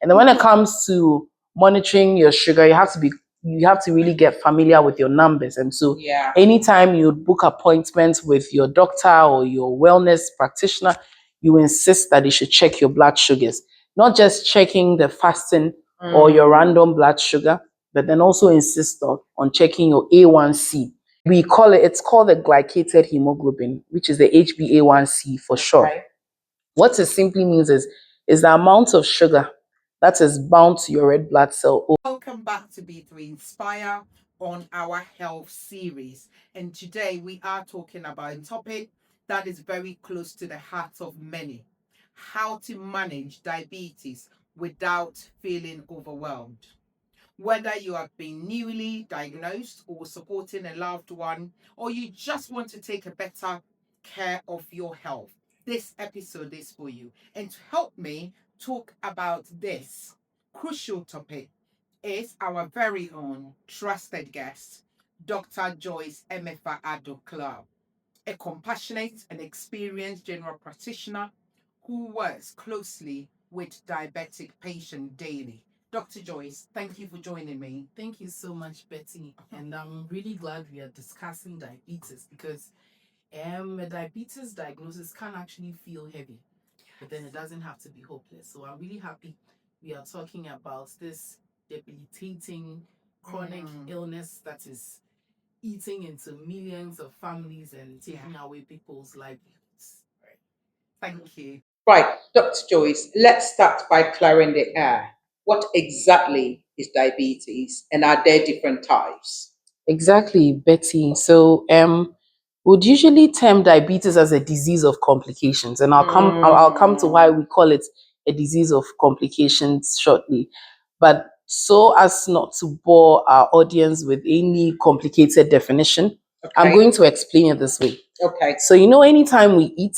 And then when it comes to monitoring your sugar, you have to really get familiar with your numbers. And so anytime you book appointments with your doctor or your wellness practitioner, you insist that they should check your blood sugars, not just checking the fasting or your random blood sugar, but then also insist on checking your A1C. It's called the glycated hemoglobin, which is the HbA1c for short. What it simply means is the amount of sugar that is bound to your red blood cell. Welcome back to B3 Inspire on our health series. And today we are talking about a topic that is very close to the hearts of many: how to manage diabetes without feeling overwhelmed. Whether you have been newly diagnosed or supporting a loved one, or you just want to take a better care of your health, this episode is for you. And to help me talk about this crucial topic is our very own trusted guest, Dr. Joyce Emefah Addo-Klah, a compassionate and experienced general practitioner who works closely with diabetic patients daily. Dr. Joyce, thank you for joining me. Thank you so much, Betty. And I'm really glad we are discussing diabetes because a diabetes diagnosis can actually feel heavy, but then it doesn't have to be hopeless. So I'm really happy we are talking about this debilitating chronic illness that is eating into millions of families and taking away people's livelihoods. Right. Thank you. Right, Dr. Joyce, let's start by clearing the air. What exactly is diabetes, and are there different types? Exactly, Betty. So would usually term diabetes as a disease of complications, and I'll come to why we call it a disease of complications shortly. But so as not to bore our audience with any complicated definition, I'm going to explain it this way. Okay. So anytime we eat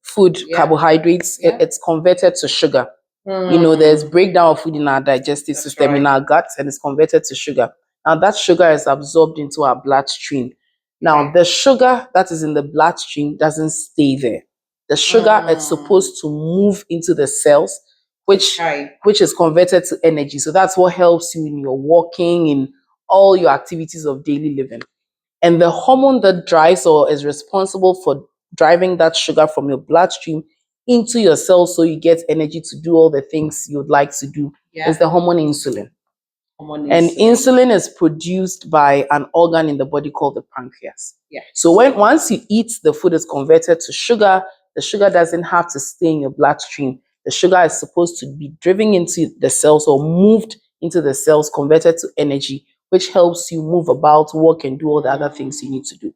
food, carbohydrates, it's converted to sugar. There's breakdown of food in our digestive system, in our guts, and it's converted to sugar. Now that sugar is absorbed into our bloodstream. Now the sugar that is in the bloodstream doesn't stay there. The sugar is supposed to move into the cells, which is converted to energy. So that's what helps you in your walking, in all your activities of daily living. And the hormone that drives or is responsible for driving that sugar from your bloodstream into your cells so you get energy to do all the things you'd like to do is the hormone insulin. And insulin is produced by an organ in the body called the pancreas. So once you eat, the food is converted to sugar. The sugar doesn't have to stay in your bloodstream. The sugar is supposed to be driven into the cells or moved into the cells, converted to energy, which helps you move about, walk, and do all the other things you need to do.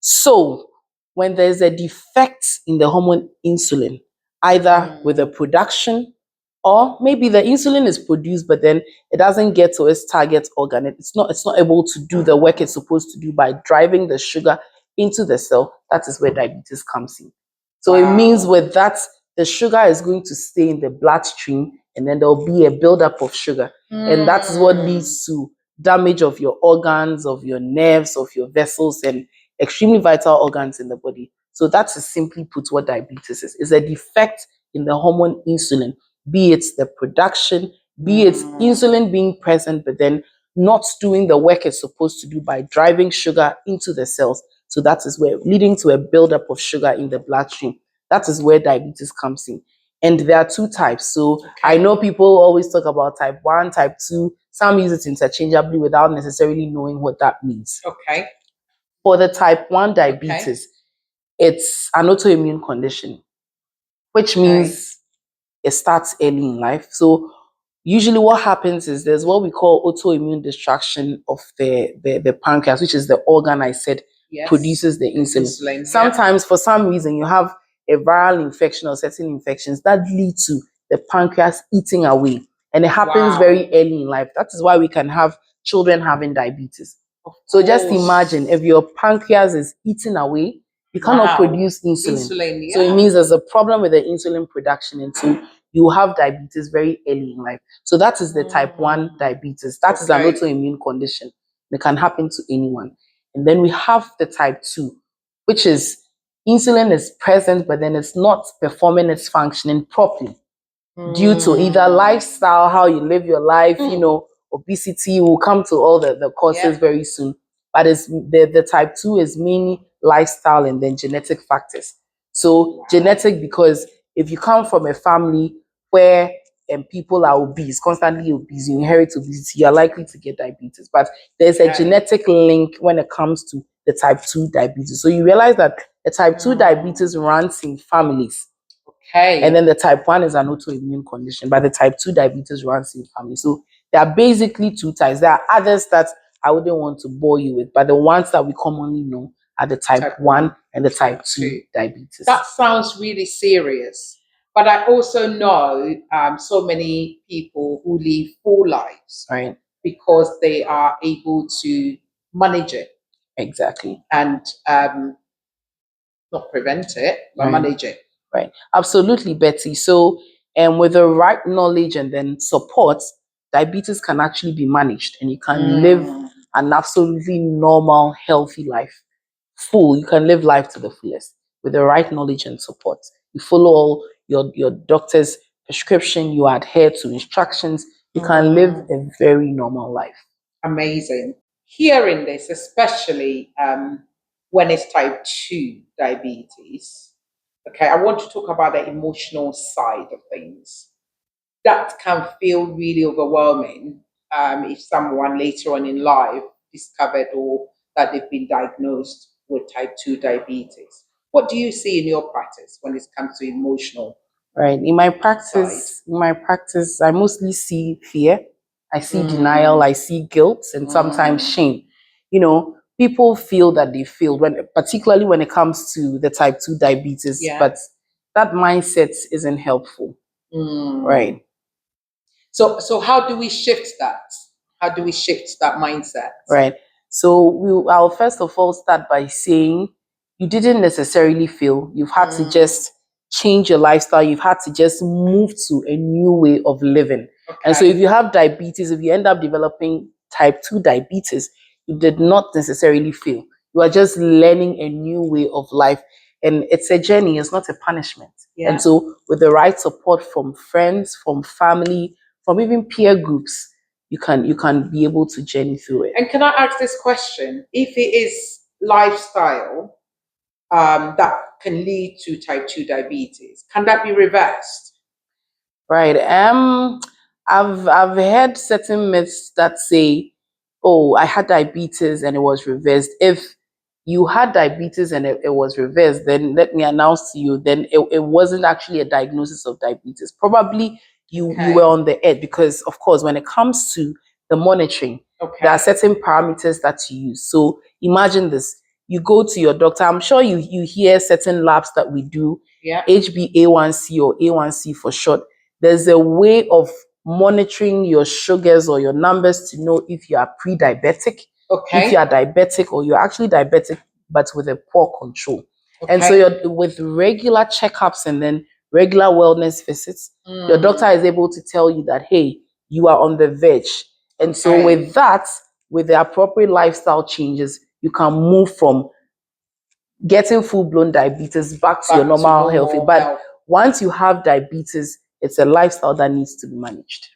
So when there's a defect in the hormone insulin, either with the production, or maybe the insulin is produced, but then it doesn't get to its target organ. It's not able to do the work it's supposed to do by driving the sugar into the cell. That is where diabetes comes in. So it means with that, the sugar is going to stay in the bloodstream, and then there'll be a buildup of sugar. And that's what leads to damage of your organs, of your nerves, of your vessels, and extremely vital organs in the body. So that is simply put what diabetes is. It's a defect in the hormone insulin, be it the production, be it insulin being present, but then not doing the work it's supposed to do by driving sugar into the cells. So that is where leading to a buildup of sugar in the bloodstream. That is where diabetes comes in. And there are two types. So I know people always talk about type 1, type 2. Some use it interchangeably without necessarily knowing what that means. Okay. For the type 1 diabetes, it's an autoimmune condition, which means it starts early in life. So usually what happens is there's what we call autoimmune destruction of the pancreas, which is the organ I said produces the insulin. Sometimes for some reason you have a viral infection or certain infections that lead to the pancreas eating away. And it happens very early in life. That is why we can have children having diabetes. So just imagine if your pancreas is eating away, you cannot produce insulin. So it means there's a problem with the insulin production, and so you have diabetes very early in life. So that is the type 1 diabetes. That is an autoimmune condition. It can happen to anyone. And then we have the type 2, which is insulin is present, but then it's not performing its functioning properly. due to either lifestyle, how you live your life, obesity. Will come to all the causes very soon. But it's the type 2 is mainly lifestyle and then genetic factors. So genetic, because if you come from a family where people are obese, constantly obese, you inherit obesity, you're likely to get diabetes. But there's a genetic link when it comes to the type 2 diabetes. So you realize that the type 2 diabetes runs in families. And then the type 1 is an autoimmune condition, but the type 2 diabetes runs in family. So there are basically two types. There are others that I wouldn't want to bore you with, but the ones that we commonly know are the type 1 and the type 2 diabetes. That sounds really serious. But I also know so many people who live full lives, Right. because they are able to manage it. Exactly. And not prevent it, but manage it. Right. Absolutely, Betty. So, with the right knowledge and then support, diabetes can actually be managed and you can live an absolutely normal, healthy life. You can live life to the fullest with the right knowledge and support. You follow all your doctor's prescription, you adhere to instructions, you can live a very normal life. Amazing. Hearing this, especially when it's type 2 diabetes, okay, I want to talk about the emotional side of things. That can feel really overwhelming if someone later on in life discovered or that they've been diagnosed with type 2 diabetes. What do you see in your practice when it comes to emotional? Right. In my practice, I mostly see fear. I see denial. I see guilt and sometimes shame. People feel that they failed particularly when it comes to the type 2 diabetes, but that mindset isn't helpful. Right. So how do we shift that? How do we shift that mindset? Right. So I'll first of all start by saying you didn't necessarily fail. You've had to just change your lifestyle. You've had to just move to a new way of living. And so if you have diabetes, if you end up developing type 2 diabetes, you did not necessarily fail. You are just learning a new way of life. And it's a journey, it's not a punishment. And so with the right support from friends, from family, from even peer groups, you can be able to journey through it. And can I ask this question? If it is lifestyle that can lead to type 2 diabetes, can that be reversed? Right. I've heard certain myths that say, oh, I had diabetes and it was reversed. If you had diabetes and it was reversed, then let me announce to you, then it wasn't actually a diagnosis of diabetes. Probably you were on the edge, because of course when it comes to the monitoring, there are certain parameters that you use. So imagine this. You go to your doctor. I'm sure you hear certain labs that we do, HbA1c or A1c for short. There's a way of monitoring your sugars or your numbers to know if you are pre-diabetic, if you are diabetic, or you're actually diabetic but with a poor control. And so you're with regular checkups and then regular wellness visits, your doctor is able to tell you that, hey, you are on the verge. And so with that, with the appropriate lifestyle changes, you can move from getting full-blown diabetes back to your normal healthy. But once you have diabetes, it's a lifestyle that needs to be managed.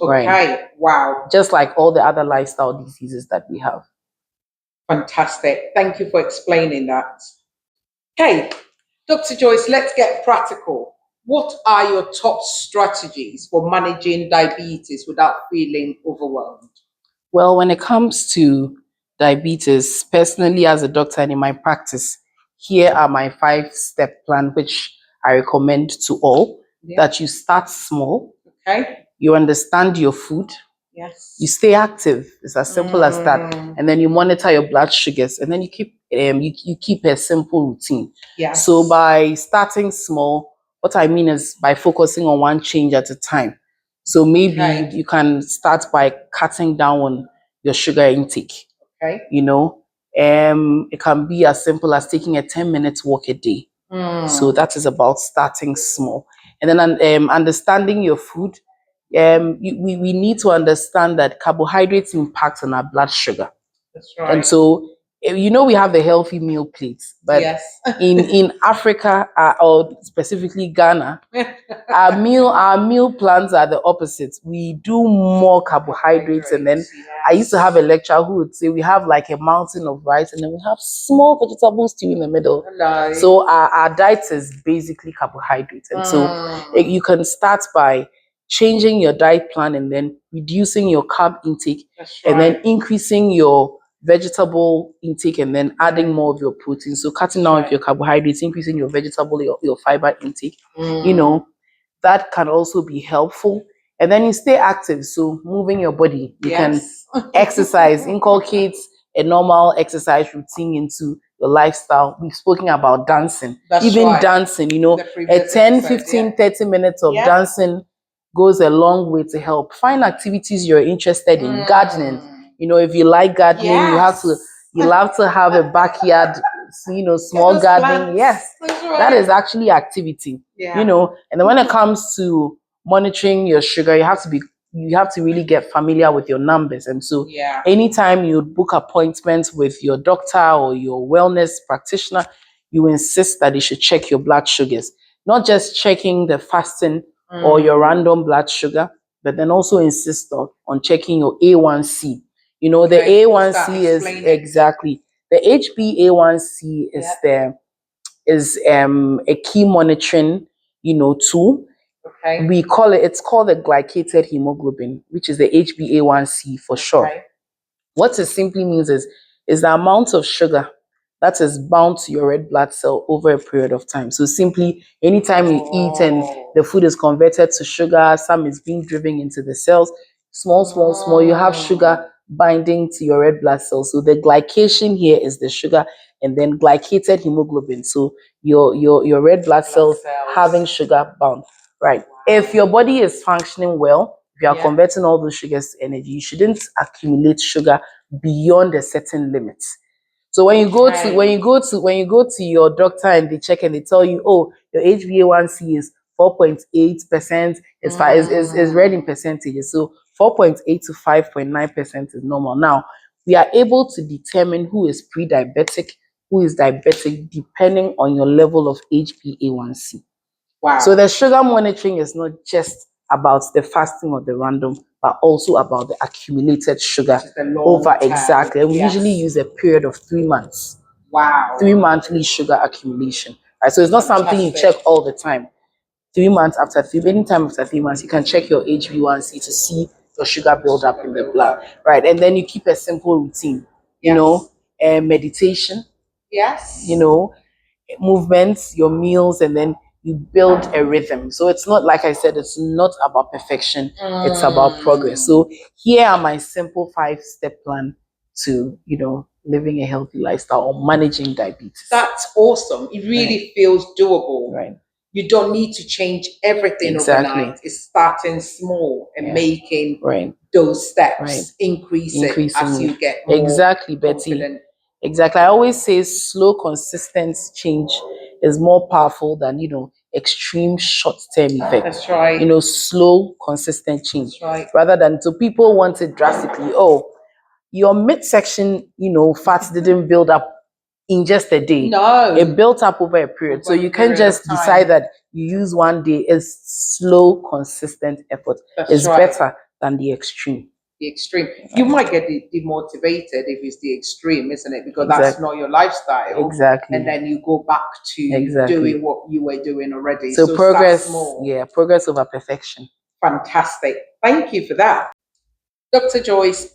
Okay. Wow. Just like all the other lifestyle diseases that we have. Fantastic. Thank you for explaining that. Okay, Dr. Joyce, let's get practical. What are your top strategies for managing diabetes without feeling overwhelmed? Well, when it comes to diabetes, personally as a doctor and in my practice, here are my 5-step plan, which I recommend to all. That you start small. You understand your food. You stay active. It's as simple as that. And then you monitor your blood sugars, and then you keep you keep a simple routine. So by starting small, what I mean is by focusing on one change at a time. So maybe you can start by cutting down on your sugar intake. It can be as simple as taking a 10-minute walk a day. So that is about starting small. And then understanding your food. We need to understand that carbohydrates impact on our blood sugar. That's right. And so you know, we have the healthy meal plates, but Yes. in Africa, or specifically Ghana, our meal plans are the opposite. We do more carbohydrates, and then I used to have a lecturer who would say we have like a mountain of rice, and then we have small vegetable stew in the middle. Hello. So our diet is basically carbohydrates, and so you can start by changing your diet plan, and then reducing your carb intake, That's and right. then increasing your vegetable intake, and then adding more of your protein. So cutting down of your carbohydrates, increasing your vegetable, your fiber intake. You know, that can also be helpful. And then you stay active, so moving your body. You can exercise, inculcate a normal exercise routine into your lifestyle. We've spoken about dancing. That's Even right. dancing, you know, The a previous 10, episode, 15, 30 minutes of dancing goes a long way to help. Find activities you're interested in. Gardening. You know, if you like gardening, you have to have a backyard, you know, small gardening. Plants. Yes, That's right. that is actually activity. You know, and then when it comes to monitoring your sugar, you have to really get familiar with your numbers. And so anytime you book appointments with your doctor or your wellness practitioner, you insist that they should check your blood sugars, not just checking the fasting or your random blood sugar, but then also insist on checking your A1C. You know, the A1C is exactly the HbA1C is a key monitoring, you know, tool. It's called the glycated hemoglobin, which is the HbA1C for short. What it simply means is the amount of sugar that is bound to your red blood cell over a period of time. So simply, anytime you eat and the food is converted to sugar, some is being driven into the cells, small, you have sugar binding to your red blood cells. So the glycation here is the sugar, and then glycated hemoglobin. So your red blood cells having sugar bound. Right. If your body is functioning well, if you are converting all those sugars to energy, you shouldn't accumulate sugar beyond a certain limit. So when you go to your doctor and they check and they tell you, oh, your HbA1C is 4.8%, is read in percentages. So 4.8 to 5.9% is normal. Now we are able to determine who is pre-diabetic, who is diabetic, depending on your level of HbA1C. Wow. So the sugar monitoring is not just about the fasting or the random, but also about the accumulated sugar over exactly. And we usually use a period of 3 months. Wow. 3 monthly sugar accumulation. Right. So it's not something you check all the time. 3 months after anytime after 3 months, you can check your HbA1C to see your sugar build up in the blood. Right. And then you keep a simple routine. You know, meditation. Yes. You know, movements, your meals, and then you build a rhythm. So it's not, like I said, it's not about perfection, it's about progress. So here are my simple 5-step plan to, you know, living a healthy lifestyle or managing diabetes. That's awesome. It really feels doable. Right. You don't need to change everything overnight. It's starting small and making those steps increasing as you get more Betty. confident. Exactly. I always say slow, consistent change is more powerful than, you know, extreme short-term effect. That's right. You know, slow, consistent change. That's right. Rather than, so people want it drastically. Oh, your midsection, you know, fats didn't build up in just a day. No. It built up over a period. So you can't just decide that you use one day. It's slow, consistent effort. It's better than the extreme. The extreme. You might get demotivated if it's the extreme, isn't it? Because that's not your lifestyle. Exactly. And then you go back to doing what you were doing already. So progress, progress over perfection. Fantastic. Thank you for that. Dr. Joyce,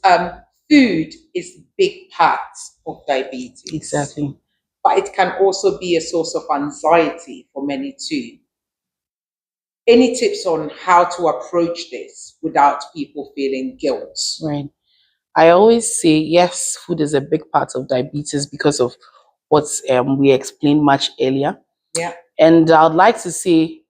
food is a big part of diabetes. Exactly. But it can also be a source of anxiety for many too. Any tips on how to approach this without people feeling guilt? Right. I always say, yes, food is a big part of diabetes because of what we explained much earlier. Yeah. And I'd like to say,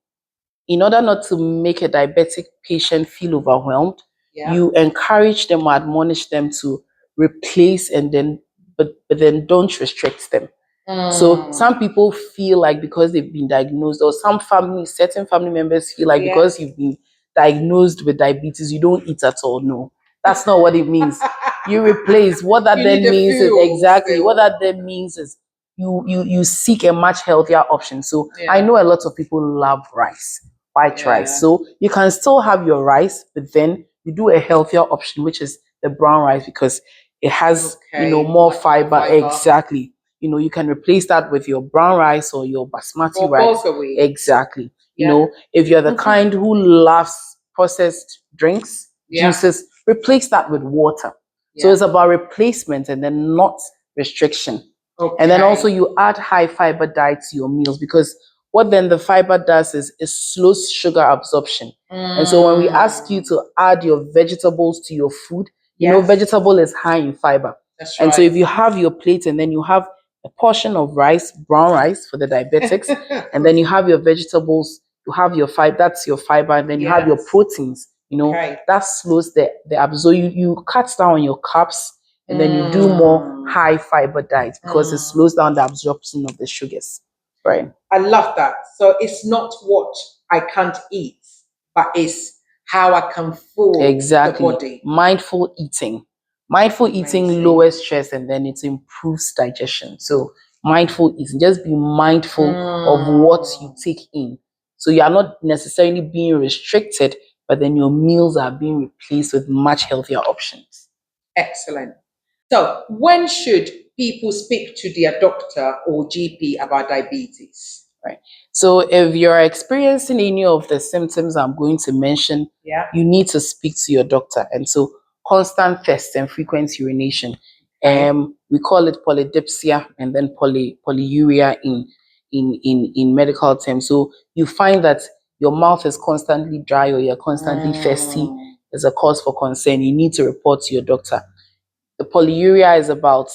in order not to make a diabetic patient feel overwhelmed, you encourage them or admonish them to replace and then, but then don't restrict them. So some people feel like because they've been diagnosed, or certain family members feel like because you've been diagnosed with diabetes, you don't eat at all. No, that's not what it means. You replace. What that You then need the means is fuel exactly still. what that then means is you seek a much healthier option. So Yeah. I know a lot of people love rice, white Yeah. rice. So you can still have your rice, but then you do a healthier option, which is the brown rice, because it has Okay, more much more fiber. fiber. Exactly. You can replace that with your brown rice or your basmati Or rice. bulgur wheat. Exactly. Yeah. If you're the kind who loves processed drinks, Yeah. juices, replace that with water. So Yeah. it's about replacement and then not restriction. Okay. And then also you add high fiber diet to your meals, because what then the fiber does is it slows sugar absorption. And so when we ask you to add your vegetables to your food, Yes. vegetable is high in fiber. That's And so right. if you have your plate and then you have a portion of rice, brown rice for the diabetics, and then you have your vegetables, you have your fiber, that's your fiber, and then you have your Yes. proteins, Okay. that slows the absorption. You cut down on your carbs, and then you do more high fiber diet because it slows down the absorption of the sugars. Right. I love that. So it's not what I can't eat, but it's how I can fool Exactly. the body. Mindful eating. Mindful eating Amazing. lowers stress and then it improves digestion. So mindful eating, just be mindful of what you take in. So you are not necessarily being restricted, but then your meals are being replaced with much healthier options. Excellent. So when should people speak to their doctor or GP about diabetes? Right. So if you're experiencing any of the symptoms I'm going to mention, Yeah. you need to speak to your doctor. And so constant thirst and frequent urination. Okay. We call it polydipsia and then polyuria in medical terms. So you find that your mouth is constantly dry or you're constantly thirsty is a cause for concern. You need to report to your doctor. The polyuria is about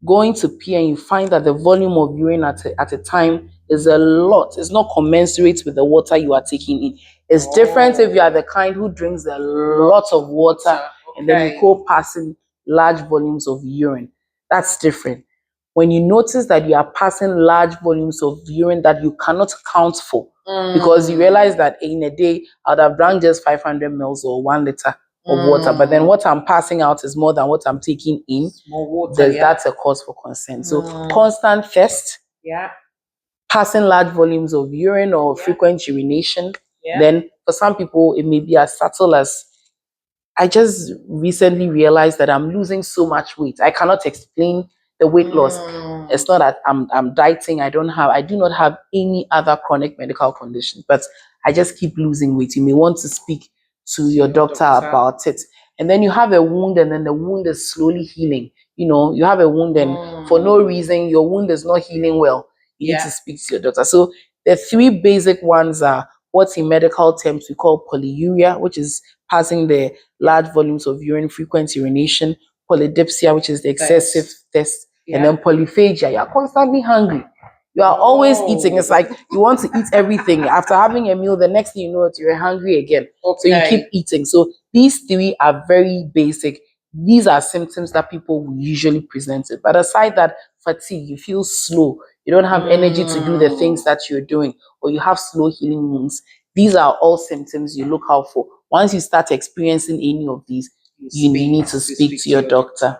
going to pee and you find that the volume of urine at a time is a lot. It's not commensurate with the water you are taking in. It's different if you are the kind who drinks a lot of water and then you go passing large volumes of urine. That's different. When you notice that you are passing large volumes of urine that you cannot count for, because you realize that in a day I'd have drank just 500 mils or 1 liter of water, but then what I'm passing out is more than what I'm taking in. More water. That's a cause for concern. So constant thirst, Yeah. passing large volumes of urine or frequent urination. Then for some people, it may be as subtle as, I just recently realized that I'm losing so much weight. I cannot explain the weight loss. It's not that I'm dieting. I do not have any other chronic medical condition, but I just keep losing weight. You may want to speak to your doctor about it. And then you have a wound and then the wound is slowly healing. You have a wound and for no reason your wound is not healing well. You need to speak to your doctor. So the three basic ones are what in medical terms we call polyuria, which is passing the large volumes of urine, frequent urination, polydipsia, which is the excessive thirst, and then polyphagia. You are constantly hungry. You are always eating. It's like you want to eat everything. After having a meal, the next thing you know, you're hungry again. So you keep eating. So these three are very basic. These are symptoms that people will usually present it. But aside that, fatigue, you feel slow, you don't have energy to do the things that you're doing, or you have slow healing wounds. These are all symptoms you look out for. Once you start experiencing any of these, you need to speak to your doctor.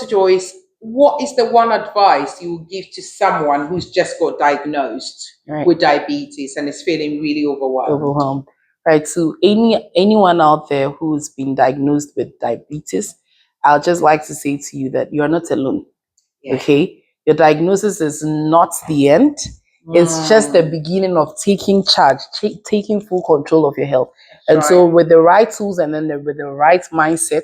Joyce, what is the one advice you would give to someone who's just got diagnosed with diabetes and is feeling really overwhelmed? Right. So anyone out there who's been diagnosed with diabetes, I'll just like to say to you that you are not alone. Okay. Your diagnosis is not the end. It's just the beginning of taking charge, taking full control of your health. So with the right tools and then with the right mindset,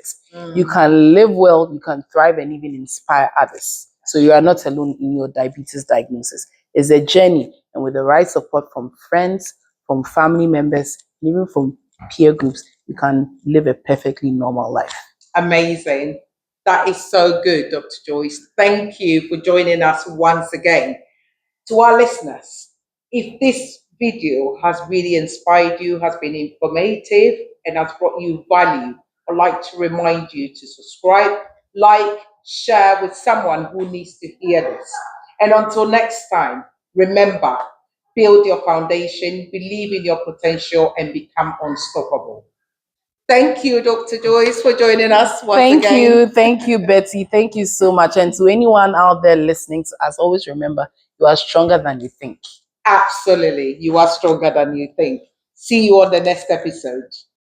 you can live well, you can thrive and even inspire others. So you are not alone in your diabetes diagnosis. It's a journey, and with the right support from friends, from family members, and even from peer groups, you can live a perfectly normal life. Amazing. That is so good, Dr. Joyce. Thank you for joining us once again. To our listeners, if this video has really inspired you, has been informative, and has brought you value, I'd like to remind you to subscribe, like, share with someone who needs to hear this. And until next time, remember, build your foundation, believe in your potential, and become unstoppable. Thank you, Dr. Joyce, for joining us once Thank again. you. Thank you, Betty. Thank you so much. And to anyone out there listening, as always, remember, you are stronger than you think. Absolutely. You are stronger than you think. See you on the next episode.